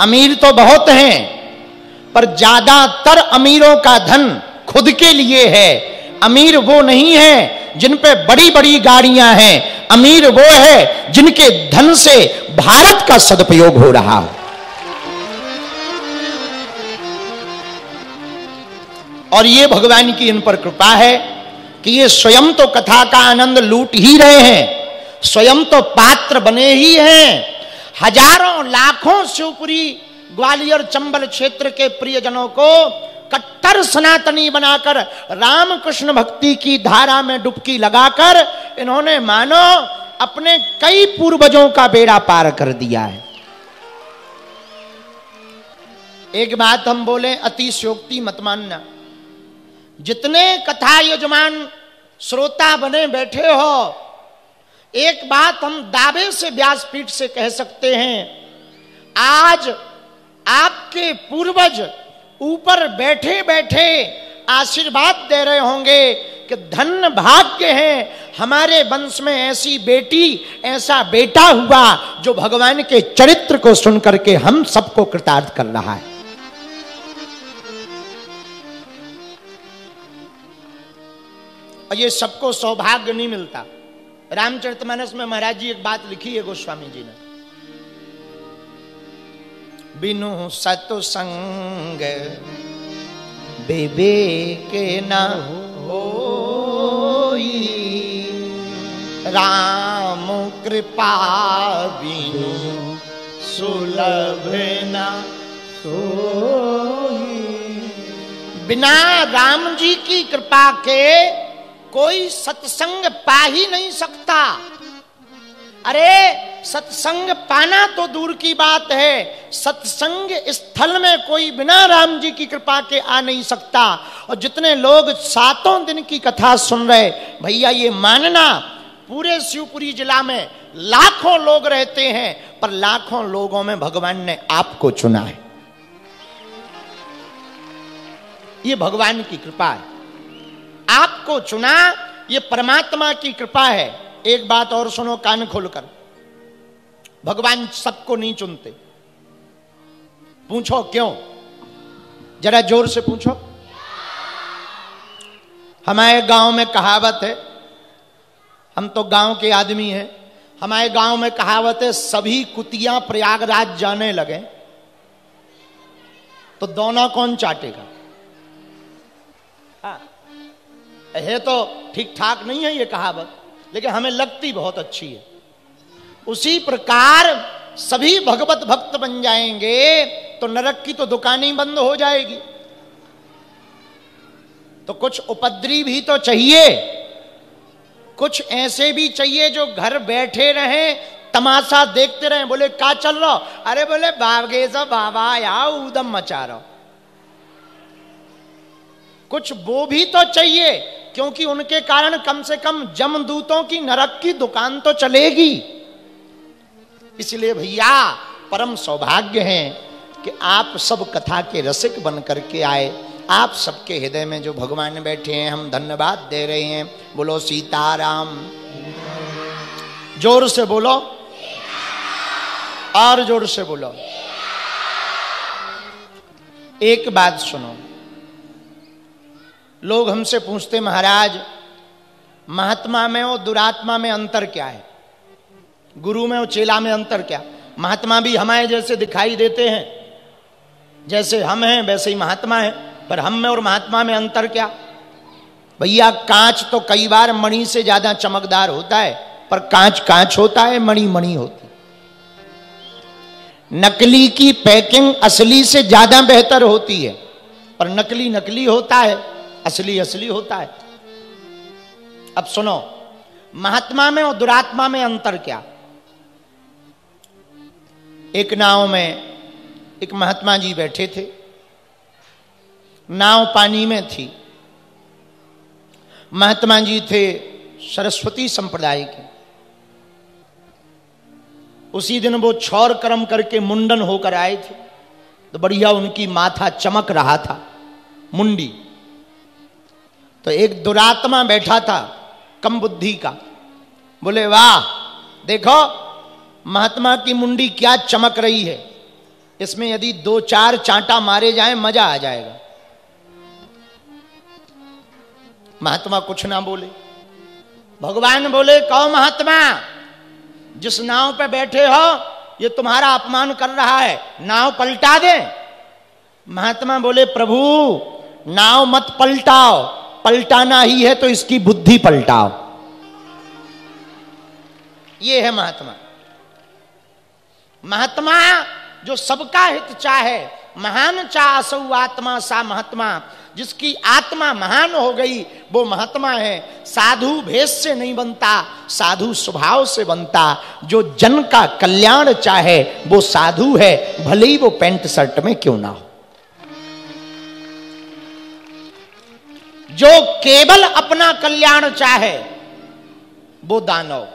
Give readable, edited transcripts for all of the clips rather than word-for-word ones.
अमीर तो बहुत हैं, पर ज्यादातर अमीरों का धन खुद के लिए है। अमीर वो नहीं है जिन पे बड़ी बड़ी गाड़ियां हैं, अमीर वो है जिनके धन से भारत का सदुपयोग हो रहा हो। और ये भगवान की इन पर कृपा है कि ये स्वयं तो कथा का आनंद लूट ही रहे हैं, स्वयं तो पात्र बने ही हैं। हजारों लाखों शिवपुरी ग्वालियर चंबल क्षेत्र के प्रियजनों को कट्टर सनातनी बनाकर रामकृष्ण भक्ति की धारा में डुबकी लगाकर इन्होंने मानो अपने कई पूर्वजों का बेड़ा पार कर दिया है। एक बात हम बोले, अतिशयोक्ति मत मानना। जितने कथा यजमान श्रोता बने बैठे हो, एक बात हम दावे से व्यासपीठ से कह सकते हैं, आज आपके पूर्वज ऊपर बैठे बैठे आशीर्वाद दे रहे होंगे कि धन्य भाग्य है हमारे वंश में ऐसी बेटी, ऐसा बेटा हुआ जो भगवान के चरित्र को सुनकर के हम सबको कृतार्थ कर रहा है। और ये सबको सौभाग्य नहीं मिलता। रामचरितमानस में महाराज जी एक बात लिखी है गोस्वामी जी ने, बिनु सत्संग विवेक न होई, राम कृपा बिनु सुलभ न सोई। बिना राम जी की कृपा के कोई सत्संग पा ही नहीं सकता। अरे सत्संग पाना तो दूर की बात है, सत्संग स्थल में कोई बिना राम जी की कृपा के आ नहीं सकता। और जितने लोग 7 दिन की कथा सुन रहे, भैया ये मानना, पूरे शिवपुरी जिला में लाखों लोग रहते हैं, पर लाखों लोगों में भगवान ने आपको चुना है। ये भगवान की कृपा है, आपको चुना, ये परमात्मा की कृपा है। एक बात और सुनो कान खोलकर, भगवान सबको नहीं चुनते। पूछो क्यों, जरा जोर से पूछो। हमारे गांव में कहावत है, हम तो गांव के आदमी हैं, हमारे गांव में कहावत है, सभी कुतियां प्रयागराज जाने लगे तो दोना कौन चाटेगा। है तो ठीक ठाक नहीं है ये कहावत, लेकिन हमें लगती बहुत अच्छी है। उसी प्रकार सभी भगवत भक्त बन जाएंगे तो नरक की तो दुकान ही बंद हो जाएगी। तो कुछ उपद्रवी भी तो चाहिए, कुछ ऐसे भी चाहिए जो घर बैठे रहें, तमाशा देखते रहें। बोले क्या चल रहा, अरे बोले बागे सब बाबा या उदम मचा रहा। कुछ वो भी तो चाहिए, क्योंकि उनके कारण कम से कम जमदूतों की नरक की दुकान तो चलेगी। इसलिए भैया परम सौभाग्य है कि आप सब कथा के रसिक बन करके आए। आप सबके हृदय में जो भगवान बैठे हैं, हम धन्यवाद दे रहे हैं। बोलो सीताराम, जोर से बोलो, और जोर से बोलो। एक बात सुनो, लोग हमसे पूछते महाराज महात्मा में और दुरात्मा में अंतर क्या है, गुरु में और चेला में अंतर क्या। महात्मा भी हमारे जैसे दिखाई देते हैं, जैसे हम हैं वैसे ही महात्मा है, पर हम में और महात्मा में अंतर क्या। भैया कांच तो कई बार मणि से ज्यादा चमकदार होता है, पर कांच कांच होता है, मणि मणि होती। नकली की पैकिंग असली से ज्यादा बेहतर होती है, पर नकली नकली होता है, असली असली होता है। अब सुनो, महात्मा में और दुरात्मा में अंतर क्या। एक नाव में एक महात्मा जी बैठे थे, नाव पानी में थी। महात्मा जी थे सरस्वती संप्रदाय के। उसी दिन वो क्षौर कर्म करके मुंडन होकर आए थे, तो बढ़िया उनकी माथा चमक रहा था, मुंडी। तो एक दुरात्मा बैठा था कम बुद्धि का, बोले वाह देखो महात्मा की मुंडी क्या चमक रही है। इसमें यदि 2-4 चांटा मारे जाए मजा आ जाएगा। महात्मा कुछ ना बोले। भगवान बोले, कहो महात्मा, जिस नाव पे बैठे हो ये तुम्हारा अपमान कर रहा है, नाव पलटा दे। महात्मा बोले, प्रभु नाव मत पलटाओ, पलटाना ही है तो इसकी बुद्धि पलटाओ। ये है महात्मा। महात्मा जो सबका हित चाहे, महान चासौ आत्मा सा महात्मा, जिसकी आत्मा महान हो गई वो महात्मा है। साधु भेष से नहीं बनता, साधु स्वभाव से बनता। जो जन का कल्याण चाहे वो साधु है, भले ही वो पैंट शर्ट में क्यों ना हो। जो केवल अपना कल्याण चाहे वो दानव।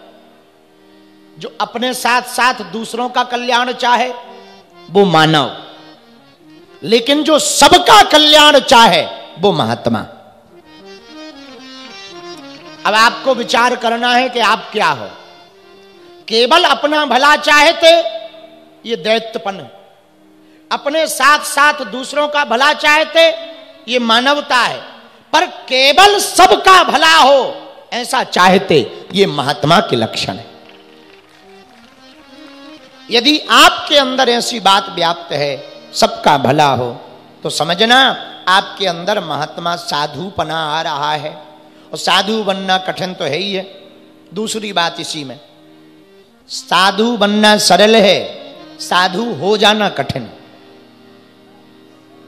जो अपने साथ साथ दूसरों का कल्याण चाहे वो मानव। लेकिन जो सबका कल्याण चाहे वो महात्मा। अब आपको विचार करना है कि आप क्या हो। केवल अपना भला चाहते ये दैत्यपन है, अपने साथ साथ दूसरों का भला चाहते ये मानवता है, पर केवल सबका भला हो ऐसा चाहते ये महात्मा के लक्षण है। यदि आपके अंदर ऐसी बात व्याप्त है, सबका भला हो, तो समझना आपके अंदर महात्मा साधुपना आ रहा है। और साधु बनना कठिन तो है ही है। दूसरी बात इसी में, साधु बनना सरल है, साधु हो जाना कठिन है।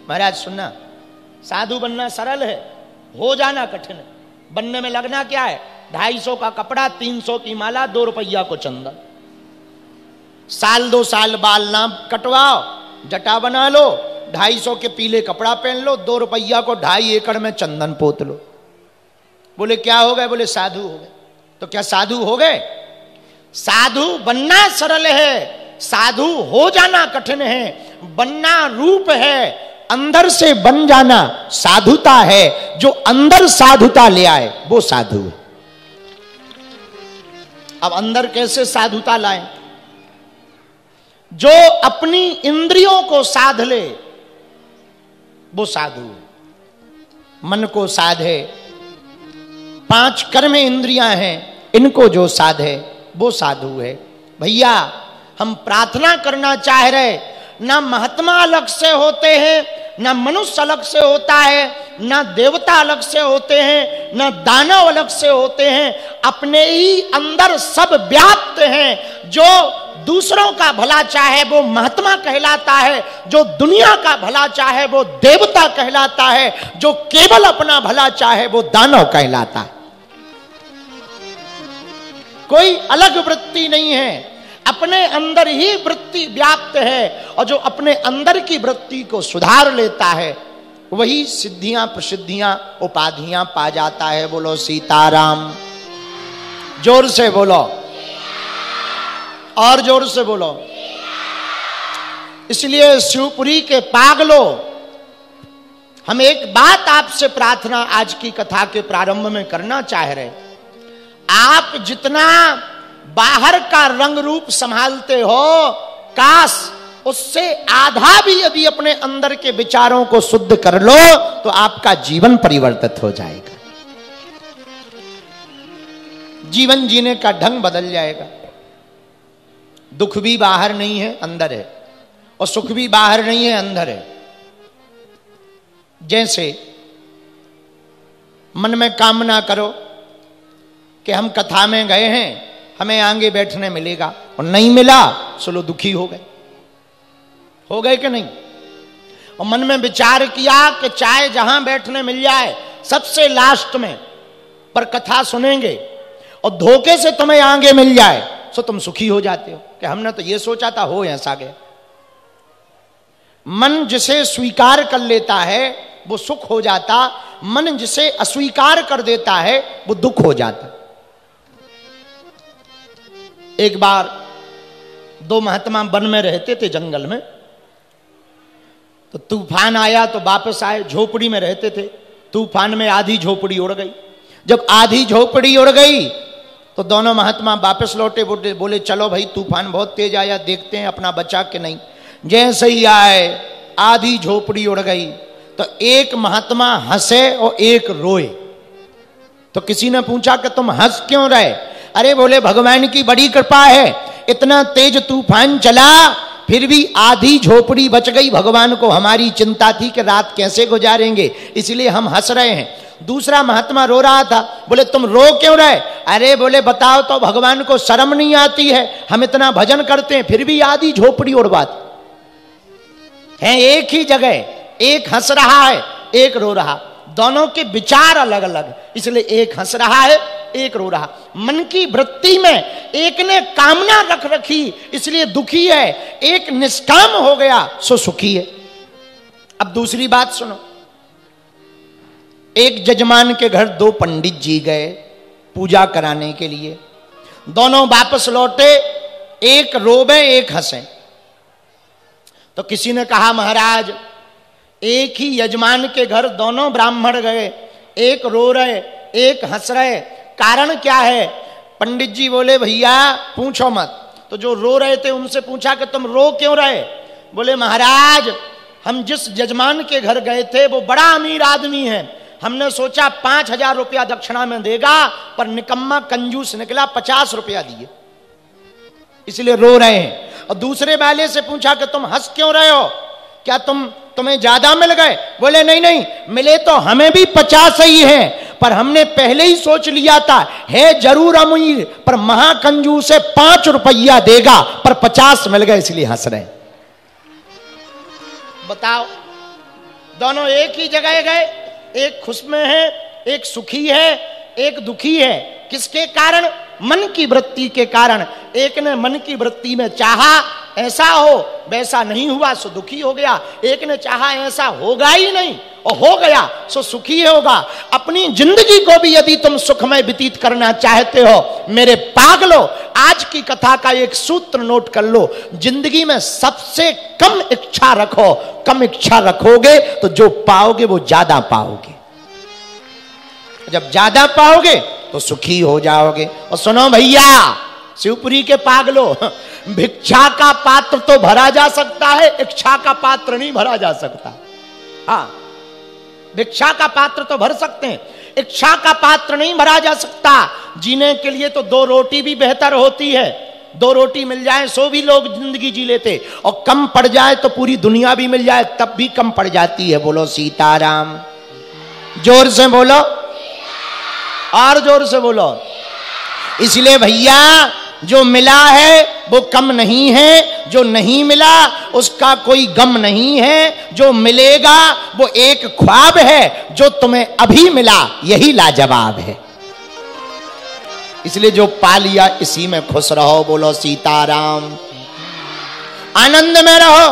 महाराज सुनना, साधु बनना सरल है, हो जाना कठिन है। बनने में लगना क्या है? 250 का कपड़ा, 300 की माला, 2 रुपया को चंदन। साल 2 साल बाल ना कटवाओ, जटा बना लो, 250 के पीले कपड़ा पहन लो, 2 रुपया को 2.5 एकड़ में चंदन पोत लो। बोले क्या हो गए? बोले साधु हो गए। तो क्या साधु हो गए? साधु बनना सरल है, साधु हो जाना कठिन है। बनना रूप है, अंदर से बन जाना साधुता है। जो अंदर साधुता ले आए वो साधु है। अब अंदर कैसे साधुता लाए? जो अपनी इंद्रियों को साध ले वो साधु है। मन को साधे, 5 कर्म इंद्रियां हैं, इनको जो साधे वो साधु है। भैया हम प्रार्थना करना चाह रहे, ना महात्मा अलग से होते हैं, ना मनुष्य अलग से होता है, ना देवता अलग से होते हैं, ना दानव अलग से होते हैं। अपने ही अंदर सब व्याप्त हैं। जो दूसरों का भला चाहे वो महात्मा कहलाता है, जो दुनिया का भला चाहे वो देवता कहलाता है, जो केवल अपना भला चाहे वो दानव कहलाता है। कोई अलग वृत्ति नहीं है, अपने अंदर ही वृत्ति व्याप्त है। और जो अपने अंदर की वृत्ति को सुधार लेता है वही सिद्धियां, प्रसिद्धियां, उपाधियां पा जाता है। बोलो सीताराम। जोर से बोलो, और जोर से बोलो। इसलिए शिवपुरी के पागलों, हम एक बात आपसे प्रार्थना आज की कथा के प्रारंभ में करना चाह रहे। आप जितना बाहर का रंग रूप संभालते हो, काश उससे आधा भी यदि अपने अंदर के विचारों को शुद्ध कर लो तो आपका जीवन परिवर्तित हो जाएगा। जीवन जीने का ढंग बदल जाएगा। दुख भी बाहर नहीं है, अंदर है, और सुख भी बाहर नहीं है, अंदर है। जैसे मन में कामना करो कि हम कथा में गए हैं, हमें आगे बैठने मिलेगा, और नहीं मिला, चलो दुखी हो गए। हो गए कि नहीं? और मन में विचार किया कि चाहे जहां बैठने मिल जाए सबसे लास्ट में, पर कथा सुनेंगे और धोखे से तुम्हें आगे मिल जाए तो तुम सुखी हो जाते हो कि हमने तो ये सोचा था, हो ऐसा गया। मन जिसे स्वीकार कर लेता है वो सुख हो जाता, मन जिसे अस्वीकार कर देता है वो दुख हो जाता। एक बार 2 महात्मा वन में रहते थे, जंगल में, तो तूफान आया तो वापस आए। झोपड़ी में रहते थे, तूफान में आधी झोपड़ी उड़ गई। जब आधी झोपड़ी उड़ गई तो दोनों महात्मा वापस लौटे। बोले चलो भाई, तूफान बहुत तेज आया, देखते हैं अपना बचा कि नहीं। जैसे ही आए आधी झोपड़ी उड़ गई। तो एक महात्मा हंसे और एक रोए। तो किसी ने पूछा कि तुम हंस क्यों रहे? अरे बोले भगवान की बड़ी कृपा है, इतना तेज तूफान चला फिर भी आधी झोपड़ी बच गई। भगवान को हमारी चिंता थी कि रात कैसे गुजारेंगे, इसलिए हम हंस रहे हैं। दूसरा महात्मा रो रहा था। बोले तुम रो क्यों रहे? अरे बोले बताओ तो भगवान को शर्म नहीं आती है, हम इतना भजन करते हैं फिर भी आधी झोपड़ी उड़वाते हैं। एक ही जगह एक हंस रहा है एक रो रहा, दोनों के विचार अलग अलग, इसलिए एक हंस रहा है एक रो रहा। मन की वृत्ति में एक ने कामना रख रखी इसलिए दुखी है, एक निष्काम हो गया सो सुखी है। अब दूसरी बात सुनो। एक जजमान के घर दो पंडित जी गए पूजा कराने के लिए। दोनों वापस लौटे, एक रोवे एक हंसे। तो किसी ने कहा महाराज एक ही यजमान के घर दोनों ब्राह्मण गए, एक रो रहे एक हंस रहे, कारण क्या है? पंडित जी बोले भैया पूछो मत। तो जो रो रहे थे उनसे पूछा कि तुम रो क्यों रहे? बोले महाराज हम जिस यजमान के घर गए थे वो बड़ा अमीर आदमी है, हमने सोचा 5,000 रुपया दक्षिणा में देगा, पर निकम्मा कंजूस निकला 50 रुपया दिए, इसलिए रो रहे हैं। और दूसरे वाले से पूछा कि तुम हंस क्यों रहे हो, क्या तुम्हें ज्यादा मिल गए? बोले नहीं नहीं, मिले तो हमें भी 50 ही है, पर हमने पहले ही सोच लिया था है जरूर अमीर पर महाकंजूस है, 5 रुपया देगा, पर 50 मिल गए इसलिए हंस रहे। बताओ, दोनों एक ही जगह गए, एक खुश में है एक सुखी है एक दुखी है। किसके कारण? मन की वृत्ति के कारण। एक ने मन की वृत्ति में चाहा ऐसा हो, वैसा नहीं हुआ सो दुखी हो गया। एक ने चाहा ऐसा होगा ही नहीं और हो गया सो सुखी होगा। अपनी जिंदगी को भी यदि तुम सुखमय व्यतीत करना चाहते हो मेरे पागलो, आज की कथा का एक सूत्र नोट कर लो। जिंदगी में सबसे कम इच्छा रखो, कम इच्छा रखोगे तो जो पाओगे वो ज्यादा पाओगे। जब ज्यादा पाओगे तो सुखी हो जाओगे। और सुनो भैया शिवपुरी के पागलो, भिक्षा का पात्र तो भरा जा सकता है, इच्छा का पात्र नहीं भरा जा सकता। हाँ, भिक्षा का पात्र तो भर सकते हैं, इच्छा का पात्र नहीं भरा जा सकता। जीने के लिए तो 2 रोटी भी बेहतर होती है, 2 रोटी मिल जाए सो भी लोग जिंदगी जी लेते, और कम पड़ जाए तो पूरी दुनिया भी मिल जाए तब भी कम पड़ जाती है। बोलो सीताराम, जोर से बोलो और जोर से बोलो। इसलिए भैया जो मिला है वो कम नहीं है, जो नहीं मिला उसका कोई गम नहीं है, जो मिलेगा वो एक ख्वाब है, जो तुम्हें अभी मिला यही लाजवाब है। इसलिए जो पा लिया इसी में खुश रहो। बोलो सीताराम, आनंद में रहो,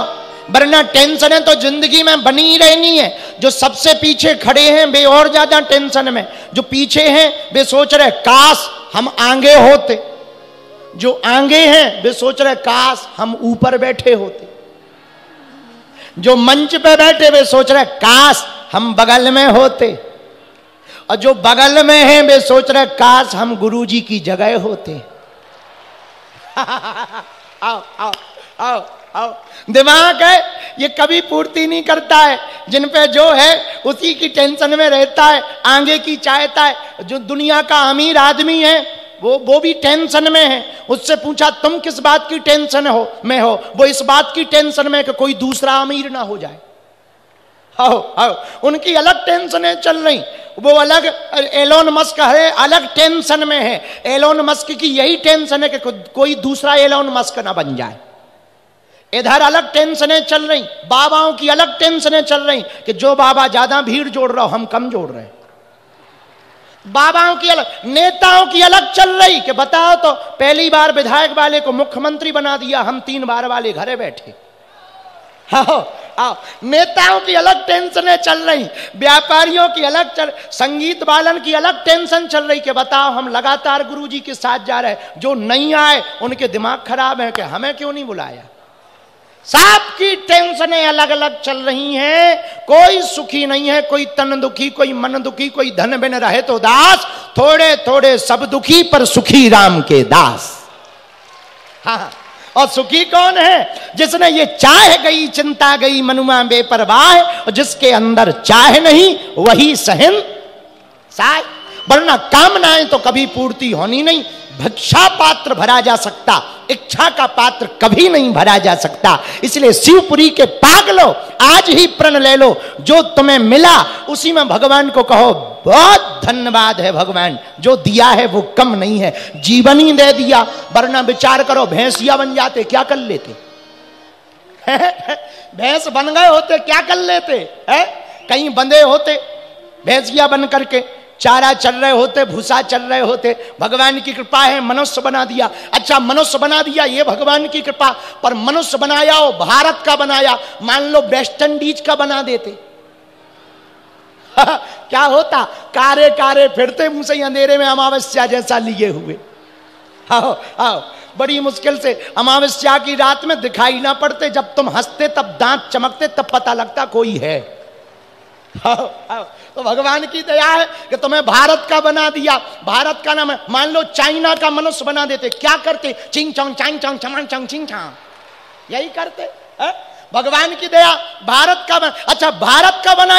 वरना टेंशन है तो जिंदगी में बनी ही रहनी है। जो सबसे पीछे खड़े हैं वे और ज्यादा टेंशन में, जो पीछे हैं वे सोच रहे काश हम आगे होते, जो आगे हैं वे सोच रहे काश हम ऊपर बैठे होते, जो मंच पे बैठे वे सोच रहे काश हम बगल में होते, और जो बगल में हैं वे सोच रहे काश हम गुरुजी की जगह होते। आओ आओ आओ आओ, दिमाग है ये कभी पूर्ति नहीं करता है, जिन पे जो है उसी की टेंशन में रहता है, आगे की चाहता है। जो दुनिया का अमीर आदमी है वो भी टेंशन में है। उससे पूछा तुम किस बात की टेंशन में हो? वो इस बात की टेंशन में कि कोई दूसरा अमीर ना हो जाए। आओ आओ, उनकी अलग टेंशनें चल रही, वो अलग। एलोन मस्क है अलग टेंशन में है, एलोन मस्क की यही टेंशन है कि कोई दूसरा एलोन मस्क ना बन जाए। इधर अलग टेंशनें चल रही, बाबाओं की अलग टेंशनें चल रही कि जो बाबा ज्यादा भीड़ जोड़ रहा हो हम कम जोड़ रहे हैं। बाबाओं की अलग, नेताओं की अलग चल रही कि बताओ तो पहली बार विधायक वाले को मुख्यमंत्री बना दिया, हम 3 बार वाले घरे बैठे। आओ आओ, नेताओं की अलग टेंशनें चल रही, व्यापारियों की अलग संगीत वालन की अलग टेंशन चल रही कि बताओ हम लगातार गुरुजी के साथ जा रहे हैं, जो नहीं आए उनके दिमाग खराब है कि हमें क्यों नहीं बुलाया। सबकी टेंशनें अलग अलग चल रही हैं, कोई सुखी नहीं है, कोई तन दुखी, कोई मन दुखी, कोई धन बिन रहे तो दास, थोड़े थोड़े सब दुखी पर सुखी राम के दास। हाँ, और सुखी कौन है? जिसने ये चाह गई चिंता गई मनुआ बेपरवाह, और जिसके अंदर चाह नहीं वही सहन साय। वरना कामनाएं तो कभी पूर्ति होनी नहीं। भिक्षा पात्र भरा जा सकता, इच्छा का पात्र कभी नहीं भरा जा सकता। इसलिए शिवपुरी के पागलो आज ही प्रण ले लो, जो तुम्हें मिला उसी में भगवान को कहो बहुत धन्यवाद है भगवान, जो दिया है वो कम नहीं है, जीवन ही दे दिया। वरना विचार करो, भैंसिया बन जाते क्या कर लेते? भैंस बन गए होते क्या कर लेते? है कहीं बंधे होते, भैंसिया बन करके चारा चल रहे होते, भूसा चल रहे होते। भगवान की कृपा है मनुष्य बना दिया। अच्छा मनुष्य बना दिया ये भगवान की कृपा, पर मनुष्य बनाया हो भारत का बनाया, मान लो वेस्ट इंडीज का बना देते क्या होता? कारे कारे फिरते मुंह से अंधेरे में अमावस्या जैसा लिए हुए। आओ आओ, बड़ी मुश्किल से अमावस्या की रात में दिखाई ना पड़ते, जब तुम हंसते तब दांत चमकते तब पता लगता कोई है। आओ आओ, तो भगवान की दया है कि तुम्हें भारत का बना दिया। भारत का नाम है, मान लो चाइना का मनुष्य बना देते, क्या करते? चिंग चोंग चांग चोंग चमान चोंग चिंग चांग, यही करते है? भगवान की दया भारत का अच्छा भारत का बना